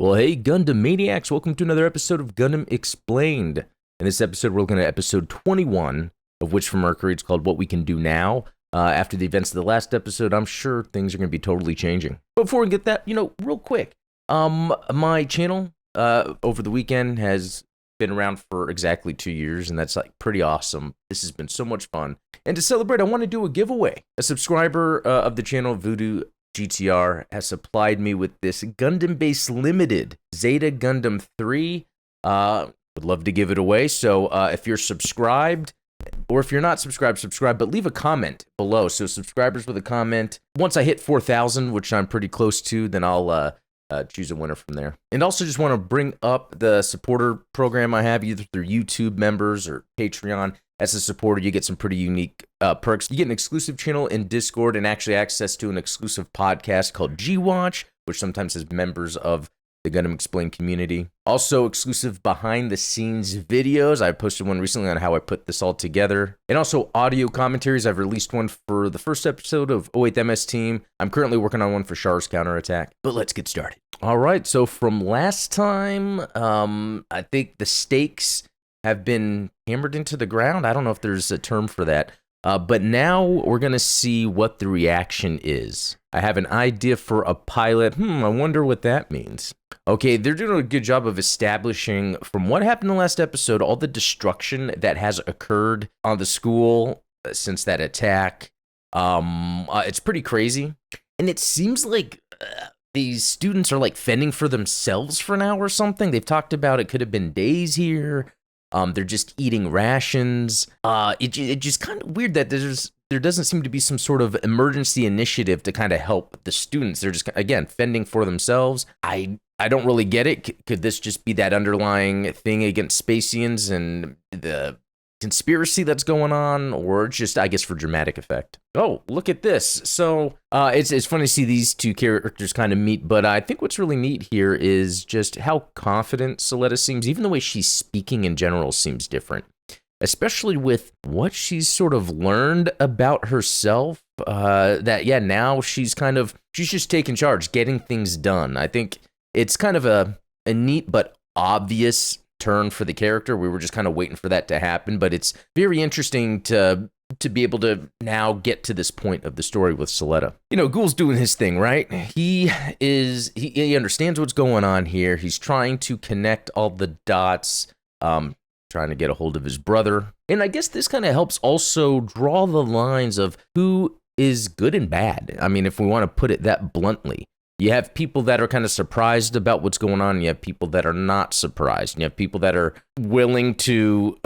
Well, hey, Gundam Maniacs, welcome to another episode of Gundam Explained. In this episode, we're looking at episode 21, of which for Mercury, it's called What We Can Do Now. After the events of the last episode, I'm sure things are going to be totally changing. But before we get that, real quick, my channel over the weekend has been around for exactly 2 years, and that's like pretty awesome. This has been so much fun. And to celebrate, I want to do a giveaway. A subscriber of the channel, Voodoo GTR, has supplied me with this Gundam Base Limited Zeta Gundam 3. Would love to give it away. So if you're subscribed, or if you're not subscribed, subscribe, but leave a comment below. So subscribers with a comment. Once I hit 4,000, which I'm pretty close to, then I'll choose a winner from there. And also just want to bring up the supporter program I have, either through YouTube members or Patreon. As a supporter, you get some pretty unique perks. You get an exclusive channel in Discord and actually access to an exclusive podcast called G-Watch, which sometimes has members of the Gundam Explained community. Also exclusive behind-the-scenes videos. I posted one recently on how I put this all together. And also audio commentaries. I've released one for the first episode of 08th MS Team. I'm currently working on one for Char's counterattack. But let's get started. All right, so from last time, I think the stakes have been hammered into the ground. I don't know if there's a term for that. But now we're going to see what the reaction is. I have an idea for a pilot. I wonder what that means. Okay, they're doing a good job of establishing, from what happened in the last episode, all the destruction that has occurred on the school since that attack. It's pretty crazy. And it seems like these students are like fending for themselves for now or something. They've talked about it could have been days here. They're just eating rations. It just kind of weird that there doesn't seem to be some sort of emergency initiative to kind of help the students. They're just, again, fending for themselves. I don't really get it. Could this just be that underlying thing against Spacians and the conspiracy that's going on, or just, I guess, for dramatic effect? Oh, look at this. So it's funny to see these two characters kind of meet, but I think what's really neat here is just how confident Suletta seems. Even the way she's speaking in general seems different, especially with what she's sort of learned about herself, now she's just taking charge, getting things done. I think it's kind of a neat but obvious turn for the character. We were just kind of waiting for that to happen, but it's very interesting to be able to now get to this point of the story with Suletta. Ghoul's doing his thing, right? He understands what's going on here. He's trying to connect all the dots, trying to get a hold of his brother. And I guess this kind of helps also draw the lines of who is good and bad. I mean, if we want to put it that bluntly. You have people that are kind of surprised about what's going on, and you have people that are not surprised. And you have people that are willing to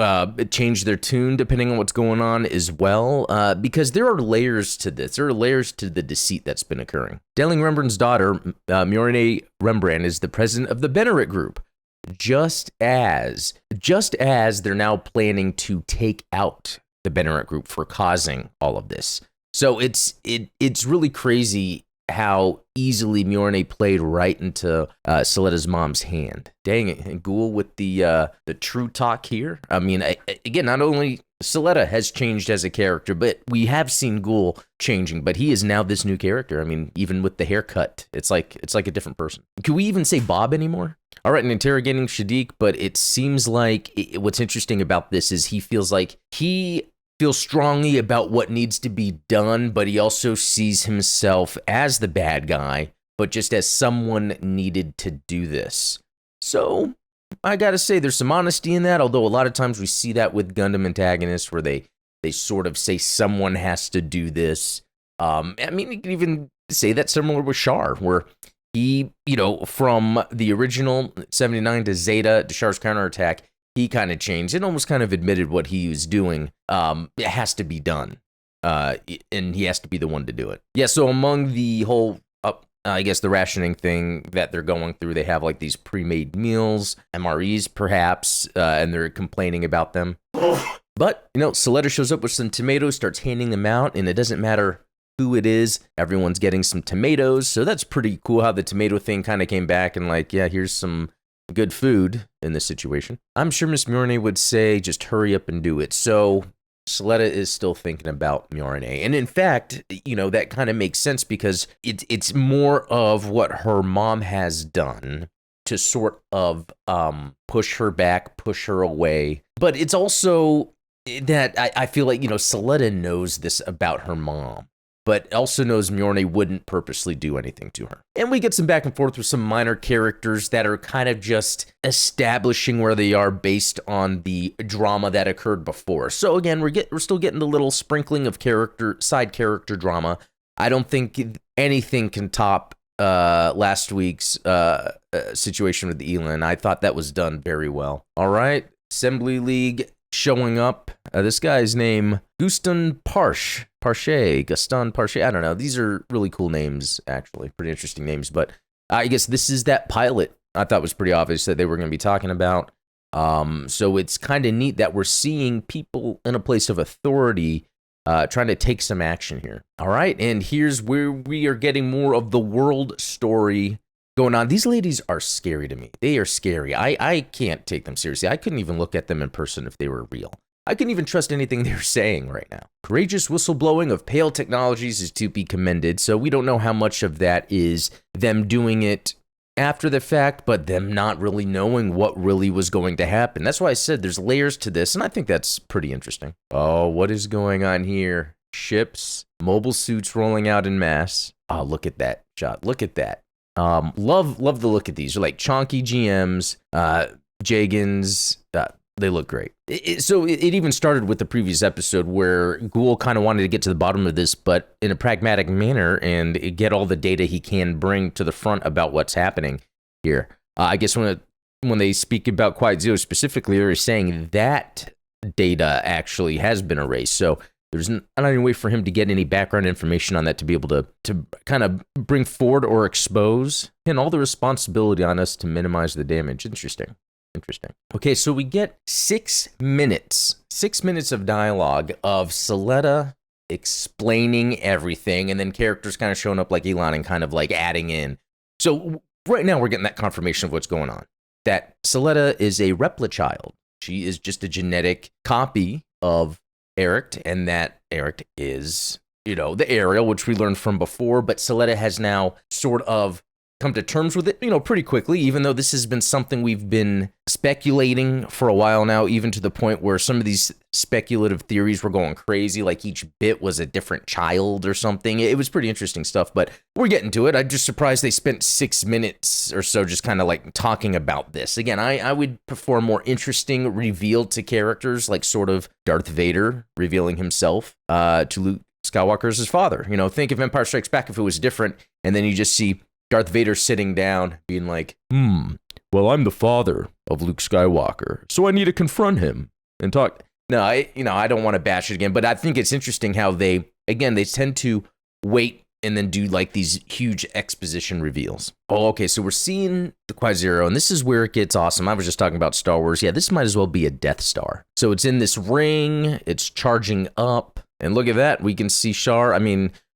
change their tune depending on what's going on as well, because there are layers to this. There are layers to the deceit that's been occurring. Darling Rembrandt's daughter, Mjolnir Rembrandt, is the president of the Benneret Group, just as they're now planning to take out the Benneret Group for causing all of this. So it's really crazy how easily Mjolnir played right into Suletta's mom's hand. Dang it, and Ghoul with the true talk here. I mean, again, not only Suletta has changed as a character, but we have seen Ghoul changing, but he is now this new character. I mean, even with the haircut, it's like a different person. Can we even say Bob anymore? All right, and interrogating Shadiq, but it seems like what's interesting about this is he feels like he feels strongly about what needs to be done, but he also sees himself as the bad guy, but just as someone needed to do this. So I gotta say, there's some honesty in that, although a lot of times we see that with Gundam antagonists where they sort of say someone has to do this. I mean, you can even say that similar with Char, where he, from the original 79 to Zeta to Char's counterattack, he kind of changed and almost kind of admitted what he was doing. It has to be done, and he has to be the one to do it. Yeah, so among the whole, I guess, the rationing thing that they're going through, they have like these pre-made meals, MREs perhaps, and they're complaining about them. But, Suletta shows up with some tomatoes, starts handing them out, and it doesn't matter who it is, everyone's getting some tomatoes. So that's pretty cool how the tomato thing kind of came back and like, yeah, here's some good food in this situation. I'm sure Miss Mjolnir would say, just hurry up and do it. So Suletta is still thinking about Mjolnir. And in fact, that kind of makes sense because it's more of what her mom has done to sort of push her back, push her away. But it's also that I feel like, Suletta knows this about her mom, but also knows Mjolnir wouldn't purposely do anything to her. And we get some back and forth with some minor characters that are kind of just establishing where they are based on the drama that occurred before. So again, we're still getting the little sprinkling of side character drama. I don't think anything can top last week's situation with Elin. I thought that was done very well. All right, Assembly League showing up. This guy's name, Gaston Parche, I don't know. These are really cool names, actually. Pretty interesting names. But I guess this is that pilot I thought was pretty obvious that they were going to be talking about. So it's kind of neat that we're seeing people in a place of authority trying to take some action here. All right, and here's where we are getting more of the world story going on. These ladies are scary to me. They are scary. I can't take them seriously. I couldn't even look at them in person if they were real. I couldn't even trust anything they're saying right now. Courageous whistleblowing of Pale Technologies is to be commended, so we don't know how much of that is them doing it after the fact, but them not really knowing what really was going to happen. That's why I said there's layers to this, and I think that's pretty interesting. Oh, what is going on here? Ships, mobile suits rolling out en masse. Oh, look at that shot. Look at that. Love the look at these. They're like chonky GMs, Jagans. They look great. So it even started with the previous episode where Ghoul kind of wanted to get to the bottom of this, but in a pragmatic manner and get all the data he can bring to the front about what's happening here. I guess when they speak about Quiet Zero specifically, they're saying that data actually has been erased. So there's not any way for him to get any background information on that to be able to kind of bring forward or expose, and all the responsibility on us to minimize the damage. Interesting. Okay, so we get 6 minutes of dialogue of Suletta explaining everything, and then characters kind of showing up like Elon and kind of like adding in. So right now we're getting that confirmation of what's going on. That Suletta is a replichild. She is just a genetic copy of Eric, and that Eric is, the Ariel, which we learned from before, but Suletta has now sort of come to terms with it, pretty quickly, even though this has been something we've been speculating for a while now, even to the point where some of these speculative theories were going crazy, like each bit was a different child or something. It was pretty interesting stuff, but we're getting to it. I'm just surprised they spent 6 minutes or so just kind of like talking about this. Again, I would prefer a more interesting reveal to characters, like sort of Darth Vader revealing himself to Luke Skywalker as his father. Think of Empire Strikes Back if it was different, and then you just see Darth Vader sitting down, being like, well, I'm the father of Luke Skywalker, so I need to confront him and talk. No, I don't want to bash it again, but I think it's interesting how they tend to wait and then do like these huge exposition reveals. Oh, okay, so we're seeing the Quiet Zero, and this is where it gets awesome. I was just talking about Star Wars. Yeah, this might as well be a Death Star. So it's in this ring, it's charging up, and look at that. We can see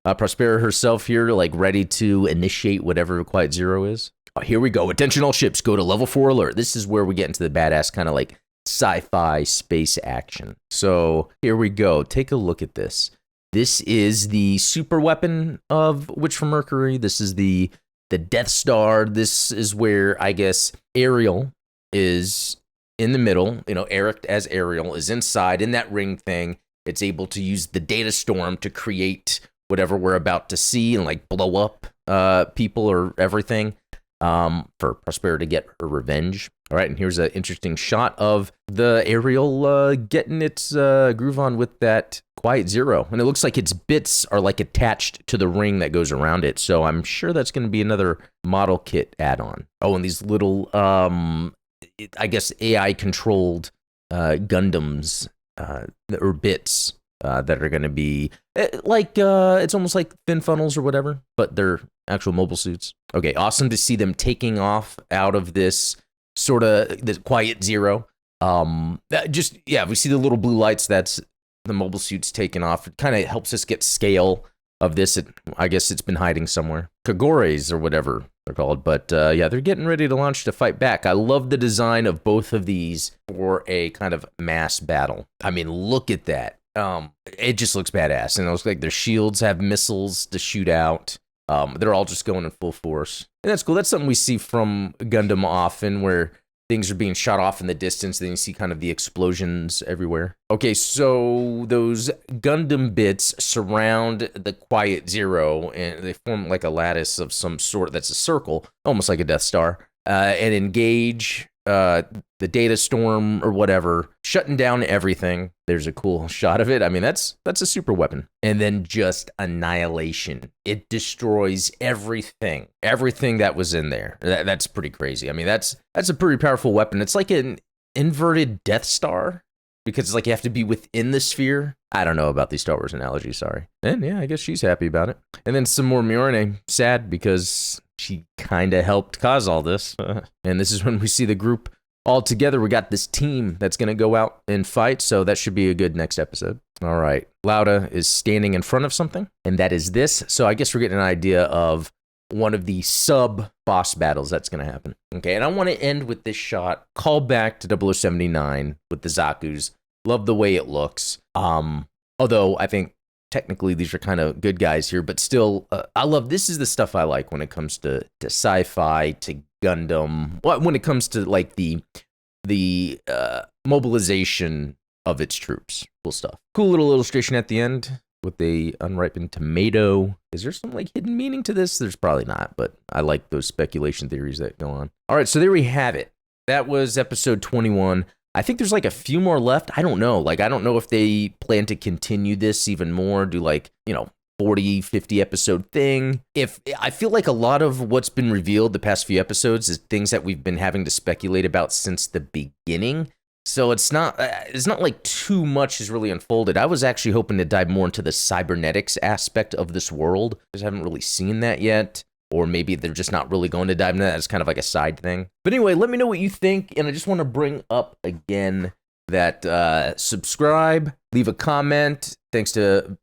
Prospera herself here, like ready to initiate whatever Quiet Zero is. Oh, here we go. Attention all ships, go to level 4 alert. This is where we get into the badass kind of like sci-fi space action. So here we go. Take a look at this. This is the super weapon of Witch from Mercury. This is the Death Star. This is where, I guess, Ariel is in the middle. Eric as Ariel is inside in that ring thing. It's able to use the data storm to create whatever we're about to see and like blow up people or everything for Prospera to get her revenge. All right, and here's an interesting shot of the Ariel getting its groove on with that Quiet Zero. And it looks like its bits are like attached to the ring that goes around it. So I'm sure that's going to be another model kit add-on. Oh, and these little, I guess, AI-controlled Gundams or bits that are going to be it's almost like thin funnels or whatever, but they're actual mobile suits. Okay, awesome to see them taking off out of this sort of the Quiet Zero. We see the little blue lights. That's the mobile suits taking off. It kind of helps us get scale of this. I guess it's been hiding somewhere. Kagores or whatever they're called. But they're getting ready to launch to fight back. I love the design of both of these for a kind of mass battle. I mean, look at that. It just looks badass, and it looks like their shields have missiles to shoot out. They're all just going in full force. And that's cool. That's something we see from Gundam often, where things are being shot off in the distance, then you see kind of the explosions everywhere. Okay, so those Gundam bits surround the Quiet Zero, and they form like a lattice of some sort that's a circle, almost like a Death Star, and engage the data storm or whatever, shutting down everything. There's a cool shot of it. I mean, that's a super weapon. And then just annihilation. It destroys everything that was in there. That's pretty crazy. I mean, that's a pretty powerful weapon. It's like an inverted Death Star, because it's like you have to be within the sphere. I don't know about these Star Wars analogies, sorry. And yeah, I guess she's happy about it. And then some more Miorne, sad because she kind of helped cause all this. And this is when we see the group all together. We got this team that's going to go out and fight, so that should be a good next episode. All right, Lauda is standing in front of something, and that is this. So I guess we're getting an idea of one of the sub-boss battles that's going to happen. Okay, and I want to end with this shot. Call back to 0079 with the Zaku's. Love the way it looks. Although I think technically these are kind of good guys here, but still, I love, this is the stuff I like when it comes to sci-fi, to Gundam, when it comes to like the mobilization of its troops. Cool stuff. Cool little illustration at the end with the unripened tomato. Is there some like hidden meaning to this? There's probably not, but I like those speculation theories that go on. All right, so there we have it. That was episode 21. I think there's like a few more left. I don't know. Like, I don't know if they plan to continue this even more, do like, 40, 50 episode thing. If I feel like a lot of what's been revealed the past few episodes is things that we've been having to speculate about since the beginning. So it's not like too much has really unfolded. I was actually hoping to dive more into the cybernetics aspect of this world, because I haven't really seen that yet. Or maybe they're just not really going to dive into that. It's kind of like a side thing. But anyway, let me know what you think. And I just want to bring up again that subscribe, leave a comment. Thanks to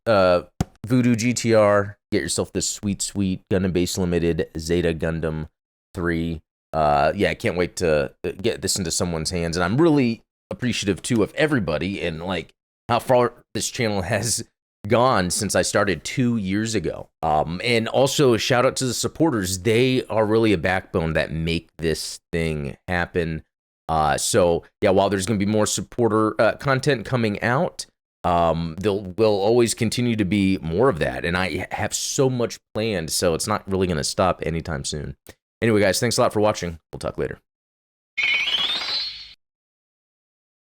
Voodoo GTR. Get yourself this sweet, sweet Gundam Base Limited Zeta Gundam 3. Yeah, I can't wait to get this into someone's hands. And I'm really appreciative, too, of everybody and like how far this channel has gone since I started 2 years ago. And also a shout out to the supporters. They are really a backbone that make this thing happen. So yeah, while there's going to be more supporter content coming out, will always continue to be more of that. And I have so much planned, so it's not really going to stop anytime soon. Anyway, guys, thanks a lot for watching. We'll talk later.